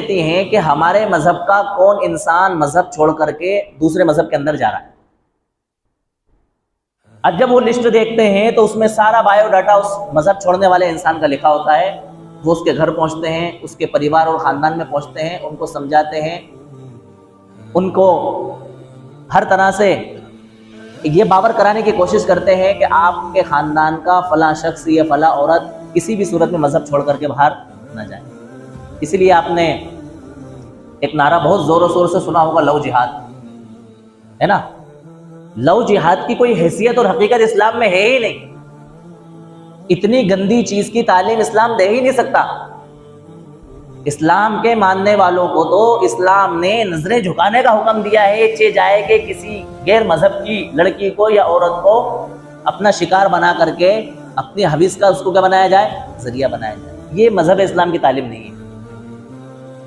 دیتی ہیں کہ ہمارے مذہب کا کون انسان مذہب چھوڑ کر کے دوسرے مذہب کے اندر جا رہا ہے۔ اب جب وہ لسٹ دیکھتے ہیں تو اس میں سارا بایو ڈاٹا اس مذہب چھوڑنے والے انسان کا لکھا ہوتا ہے۔ وہ اس کے گھر پہنچتے ہیں، اس کے پریوار اور خاندان میں پہنچتے ہیں، ان کو سمجھاتے ہیں، ان کو ہر طرح سے یہ باور کرانے کی کوشش کرتے ہیں کہ آپ کے خاندان کا فلاں شخص یا فلاں عورت کسی بھی صورت میں مذہب چھوڑ کر کے باہر نہ جائے۔ اسی لیے آپ نے ایک نعرہ بہت زور و شور سے سنا ہوگا، لو جہاد، ہے نا؟ لو جہاد کی کوئی حیثیت اور حقیقت اسلام میں ہے ہی نہیں۔ اتنی گندی چیز کی تعلیم اسلام دے ہی نہیں سکتا۔ اسلام کے ماننے والوں کو تو اسلام نے نظریں جھکانے کا حکم دیا ہے، چہ جائے کہ کسی غیر مذہب کی لڑکی کو یا عورت کو اپنا شکار بنا کر کے اپنی حویث کا اس کو کیا بنایا جائے، ذریعہ بنایا جائے۔ یہ مذہب اسلام کی تعلیم نہیں ہے۔